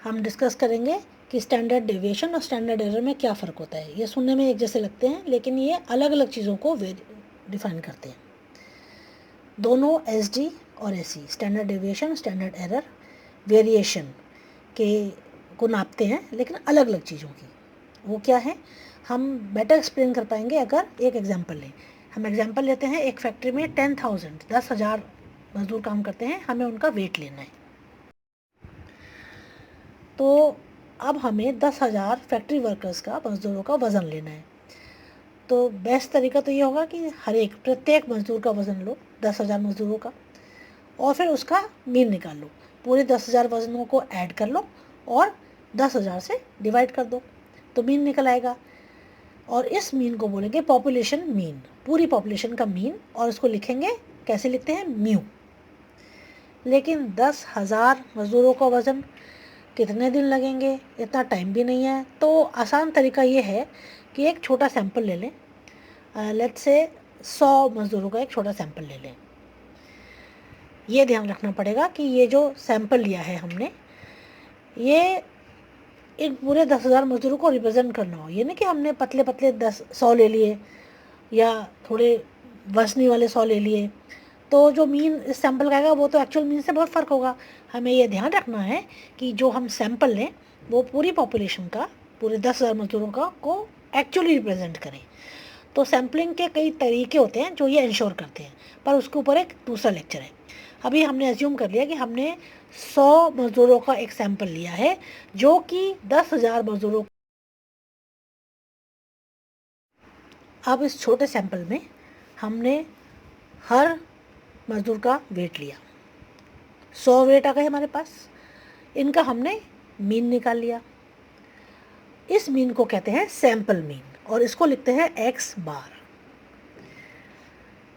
हम डिस्कस करेंगे कि स्टैंडर्ड डेविएशन और स्टैंडर्ड एरर में क्या फ़र्क होता है। ये सुनने में एक जैसे लगते हैं, लेकिन ये अलग अलग चीज़ों को डिफाइन करते हैं। दोनों एसडी और SE, standard deviation, standard error, variation के को नापते हैं, लेकिन अलग अलग चीज़ों की। वो क्या है, हम बेटर एक्सप्लेन कर पाएंगे अगर एक एग्जांपल लें। हम एग्जांपल लेते हैं, एक फैक्ट्री में 10,000 मजदूर काम करते हैं, हमें उनका वेट लेना है। तो अब हमें 10,000 फैक्ट्री वर्कर्स का, मजदूरों का वज़न लेना है। तो बेस्ट तरीका तो ये होगा कि प्रत्येक मजदूर का वज़न लो, 10,000 मजदूरों का, और फिर उसका मीन निकाल लो। पूरे 10,000 वज़नों को ऐड कर लो और 10,000 से डिवाइड कर दो, तो मीन निकल आएगा। और इस मीन को बोलेंगे पॉपुलेशन मीन, पूरी पॉपुलेशन का मीन, और इसको लिखेंगे, कैसे लिखते हैं, म्यू। लेकिन 10,000 मजदूरों का वज़न कितने दिन लगेंगे, इतना टाइम भी नहीं है। तो आसान तरीका ये है कि एक छोटा सैंपल ले लें, लेट्स से 100 मज़दूरों का एक छोटा सैंपल ले लें। ये ध्यान रखना पड़ेगा कि ये जो सैंपल लिया है हमने, ये इन पूरे 10,000 मज़दूरों को रिप्रेजेंट करना हो। ये नहीं कि हमने पतले पतले 100 ले लिए या थोड़े वजनी वाले 100 ले लिए, तो जो मीन इस सैंपल का आएगा वो तो एक्चुअल मीन से बहुत फ़र्क होगा। हमें ये ध्यान रखना है कि जो हम सैंपल लें वो पूरी पॉपुलेशन का, पूरे 10,000 मजदूरों का को एक्चुअली रिप्रेजेंट करें। तो सैम्पलिंग के कई तरीके होते हैं जो ये इंश्योर करते हैं, पर उसके ऊपर एक दूसरा लेक्चर है। अभी हमने एज्यूम कर लिया कि हमने 100 मजदूरों का एक सैंपल लिया है, जो कि 10,000 मजदूरों। अब इस छोटे सैंपल में हमने हर मजदूर का वेट लिया, 100 वेट आ गए हमारे पास, इनका हमने मीन निकाल लिया। इस मीन को कहते हैं सैंपल मीन, और इसको लिखते हैं एक्स बार।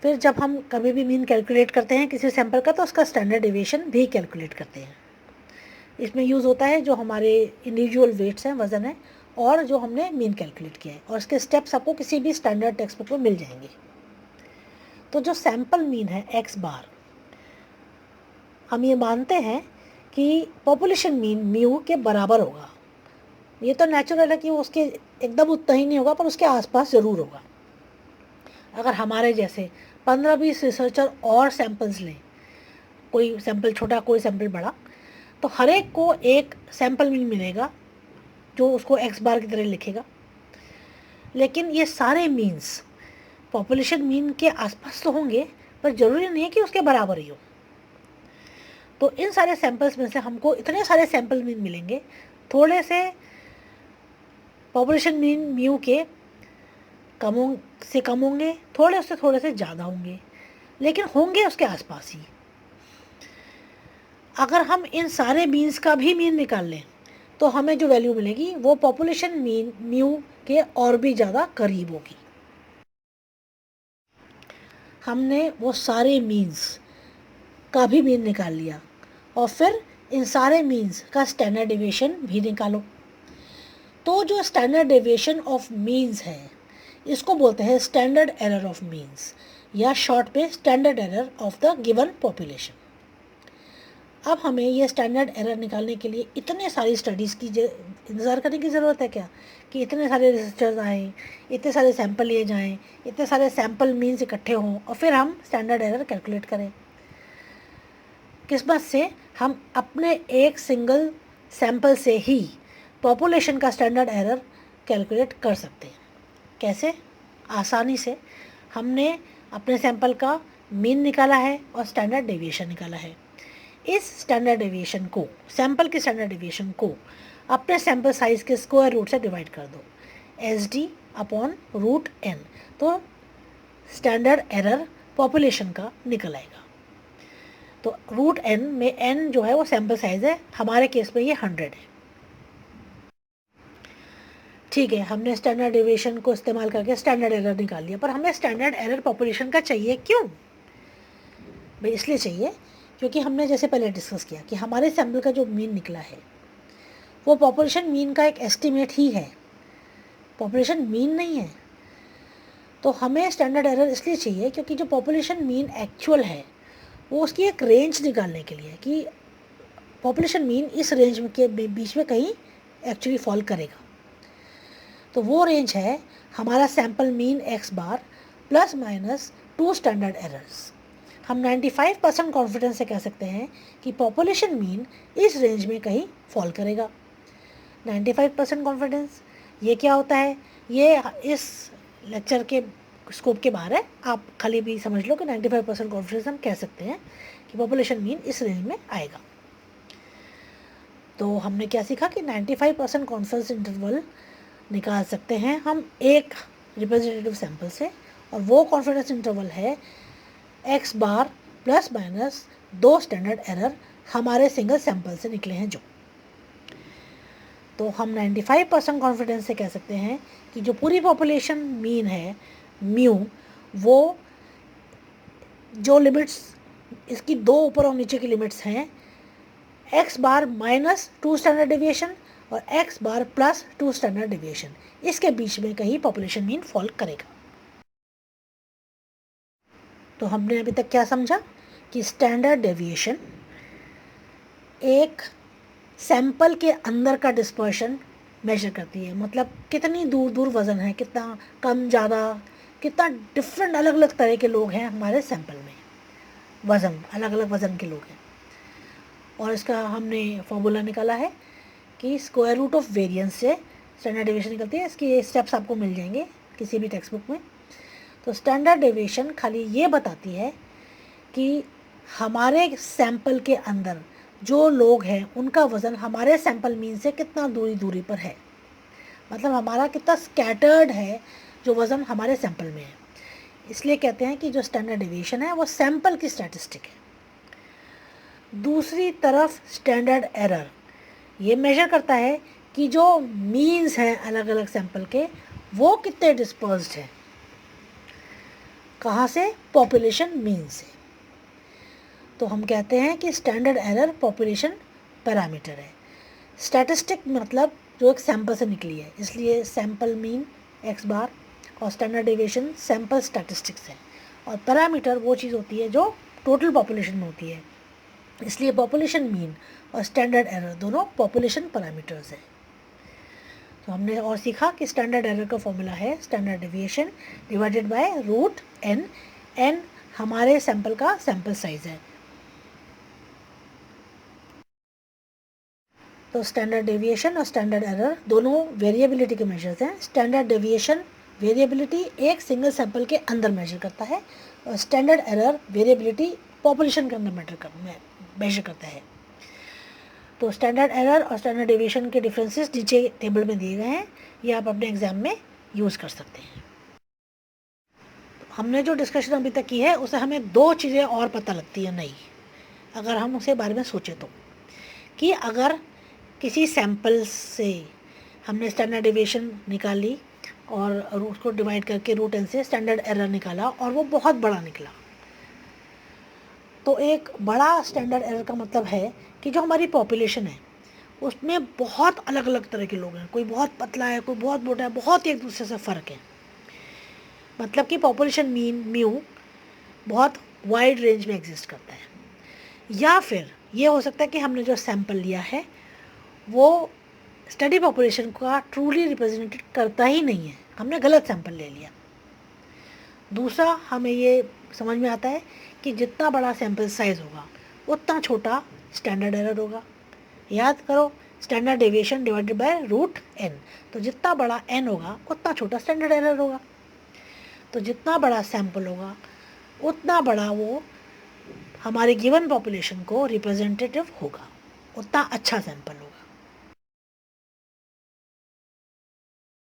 फिर जब हम कभी भी मीन कैलकुलेट करते हैं किसी सैंपल का, तो उसका स्टैंडर्ड डेविएशन भी कैलकुलेट करते हैं। इसमें यूज़ होता है जो हमारे इंडिविजुअल वेट्स हैं, वज़न है, और जो हमने मीन कैलकुलेट किया है, और इसके स्टेप्स आपको किसी भी स्टैंडर्ड टेक्स्ट बुक में मिल जाएंगे। तो जो सैंपल मीन है एक्स बार, हम ये मानते हैं कि पॉपुलेशन मीन म्यू के बराबर होगा। ये तो नेचुरल है कि वो उसके एकदम उतना ही नहीं होगा, पर उसके आसपास ज़रूर होगा। अगर हमारे जैसे 15-20 रिसर्चर और सैंपल्स लें, कोई सैंपल छोटा कोई सैंपल बड़ा, तो हर एक को एक सैंपल मीन मिलेगा जो उसको एक्स बार की तरह लिखेगा। लेकिन ये सारे मीन्स पॉपुलेशन मीन के आसपास तो होंगे, पर ज़रूरी नहीं है कि उसके बराबर ही हो। तो इन सारे सैंपल्स में से हमको इतने सारे सैंपल मीन मिलेंगे, थोड़े से पॉपुलेशन मीन म्यू के कम होंगे, थोड़े से ज़्यादा होंगे, लेकिन होंगे उसके आसपास ही। अगर हम इन सारे मीन्स का भी मीन निकाल लें, तो हमें जो वैल्यू मिलेगी वो पॉपुलेशन मीन म्यू के और भी ज़्यादा करीब होगी। हमने वो सारे मीन्स का भी मीन निकाल लिया, और फिर इन सारे मीन्स का स्टैंडर्ड डेविएशन भी निकालो। तो जो स्टैंडर्ड डेविएशन ऑफ मीन्स है, इसको बोलते हैं स्टैंडर्ड एरर ऑफ मीन्स, या शॉर्ट में standard error of the given population. अब हमें ये स्टैंडर्ड एरर निकालने के लिए इतने सारी स्टडीज़ की इंतज़ार करने की ज़रूरत है क्या, कि इतने सारे रिसर्चर्स आएँ, इतने सारे सैंपल लिए जाएँ, इतने सारे सैंपल मीन्स इकट्ठे हों, और फिर हम स्टैंडर्ड एरर कैलकुलेट करें। किस्मत से हम अपने एक सिंगल सैंपल से ही पॉपुलेशन का स्टैंडर्ड एरर कैलकुलेट कर सकते हैं। कैसे? आसानी से। हमने अपने सैंपल का मीन निकाला है और स्टैंडर्ड डेविएशन निकाला है। इस स्टैंडर्ड डेविएशन को, सैंपल के स्टैंडर्ड डेविएशन को अपने सैंपल साइज़ के स्क्वायर रूट से डिवाइड कर दो, SD अपॉन रूट n, तो स्टैंडर्ड एरर पॉपुलेशन का निकल आएगा। तो रूट n में n जो है वो सैंपल साइज़ है, हमारे केस में ये 100 है। ठीक है, हमने स्टैंडर्ड डेविएशन को इस्तेमाल करके स्टैंडर्ड एरर निकाल लिया, पर हमें स्टैंडर्ड एरर पॉपुलेशन का चाहिए क्यों? भाई इसलिए चाहिए क्योंकि हमने जैसे पहले डिस्कस किया कि हमारे सैंपल का जो मीन निकला है वो पॉपुलेशन मीन का एक एस्टीमेट ही है, पॉपुलेशन मीन नहीं है। तो हमें स्टैंडर्ड एरर इसलिए चाहिए क्योंकि जो पॉपुलेशन मीन एक्चुअल है वो उसकी एक रेंज निकालने के लिए, कि पॉपुलेशन मीन इस रेंज के बीच में कहीं एक्चुअली फॉल करेगा। तो वो रेंज है हमारा सैम्पल मीन x बार प्लस माइनस 2 स्टैंडर्ड एरर्स। हम 95% कॉन्फिडेंस से कह सकते हैं कि पॉपुलेशन मीन इस रेंज में कहीं फॉल करेगा। 95% कॉन्फिडेंस, ये क्या होता है, ये इस लेक्चर के स्कोप के बाहर है, आप खाली भी समझ लो कि 95% कॉन्फिडेंस हम कह सकते हैं कि पॉपुलेशन मीन इस रेंज में आएगा। तो हमने क्या सीखा कि 95% कॉन्फिडेंस इंटरवल निकाल सकते हैं हम एक रिप्रेजेंटेटिव सैंपल से, और वो कॉन्फिडेंस इंटरवल है x बार प्लस माइनस 2 स्टैंडर्ड एरर हमारे सिंगल सैंपल से निकले हैं जो। तो हम 95% कॉन्फिडेंस से कह सकते हैं कि जो पूरी पॉपुलेशन मीन है म्यू, वो जो लिमिट्स इसकी दो ऊपर और नीचे की लिमिट्स हैं x बार माइनस 2 स्टैंडर्ड डेविएशन और x बार प्लस 2 स्टैंडर्ड डेविएशन, इसके बीच में कहीं पॉपुलेशन मीन फॉल करेगा। तो हमने अभी तक क्या समझा कि स्टैंडर्ड डेविएशन एक सैंपल के अंदर का डिस्पर्शन मेजर करती है, मतलब कितनी दूर दूर वज़न है, कितना कम ज़्यादा, कितना डिफरेंट अलग अलग तरह के लोग हैं हमारे सैंपल में, वज़न अलग अलग वज़न के लोग हैं। और इसका हमने फॉर्मूला निकाला है कि स्क्वायर रूट ऑफ वेरिएंस से स्टैंडर्ड डेविएशन निकलती है। इसके स्टेप्स आपको मिल जाएंगे किसी भी टेक्स्ट बुक में। तो स्टैंडर्ड डेविएशन खाली ये बताती है कि हमारे सैंपल के अंदर जो लोग हैं उनका वज़न हमारे सैंपल मीन से कितना दूरी पर है, मतलब हमारा कितना स्कैटर्ड है जो वज़न हमारे सैंपल में है। इसलिए कहते हैं कि जो स्टैंडर्ड डेविएशन है वो सैंपल की स्टैटिस्टिक है। दूसरी तरफ स्टैंडर्ड एरर ये मेजर करता है कि जो मीन्स हैं अलग अलग सैंपल के वो कितने डिस्पर्स्ड हैं, कहाँ से, पॉपुलेशन मीन से। तो हम कहते हैं कि स्टैंडर्ड एरर पॉपुलेशन पैरामीटर है। स्टैटिस्टिक मतलब जो एक सैंपल से निकली है, इसलिए सैंपल मीन x बार और स्टैंडर्ड डेविएशन सैंपल स्टैटिस्टिक्स है, और पैरामीटर वो चीज़ होती है जो टोटल पॉपुलेशन में होती है, इसलिए पॉपुलेशन मीन और स्टैंडर्ड एरर दोनों पॉपुलेशन पैरामीटर्स हैं। तो हमने और सीखा कि स्टैंडर्ड एरर का फॉर्मूला है standard deviation divided by root n, n हमारे सैंपल का सैंपल साइज है। तो स्टैंडर्ड डेविएशन और स्टैंडर्ड एरर दोनों वेरिएबिलिटी के मेजर्स हैं। स्टैंडर्ड डेविएशन वेरिएबिलिटी एक सिंगल सैंपल के अंदर मेजर करता है, और स्टैंडर्ड एरर वेरिएबिलिटी पॉपुलेशन के अंदर मेजर करता है। तो स्टैंडर्ड एरर और स्टैंडर्ड डेविएशन के डिफरेंसेस नीचे टेबल में दिए गए हैं, ये आप अपने एग्जाम में यूज़ कर सकते हैं। हमने जो डिस्कशन अभी तक की है उसे हमें दो चीज़ें और पता लगती है नई, अगर हम उसे बारे में सोचें तो, कि अगर किसी सैंपल से हमने स्टैंडर्ड डेविएशन निकाली और उसको डिवाइड करके रूट n से स्टैंडर्ड एरर निकाला और वो बहुत बड़ा निकला, तो एक बड़ा स्टैंडर्ड एरर का मतलब है कि जो हमारी पॉपुलेशन है उसमें बहुत अलग अलग तरह के लोग हैं, कोई बहुत पतला है, कोई बहुत मोटा है, बहुत एक दूसरे से फ़र्क है, मतलब कि पॉपुलेशन मीन म्यू बहुत वाइड रेंज में एग्जिस्ट करता है। या फिर ये हो सकता है कि हमने जो सैंपल लिया है वो स्टडी पॉपुलेशन का ट्रूली रिप्रेजेंटेड करता ही नहीं है, हमने गलत सैंपल ले लिया। दूसरा, हमें ये समझ में आता है कि जितना बड़ा सैंपल साइज़ होगा उतना छोटा स्टैंडर्ड एरर होगा। याद करो, standard deviation divided by root n, तो जितना बड़ा n होगा उतना छोटा स्टैंडर्ड एरर होगा। तो जितना बड़ा सैंपल होगा उतना बड़ा वो हमारे गिवन पॉपुलेशन को रिप्रेजेंटेटिव होगा, उतना अच्छा सैंपल होगा।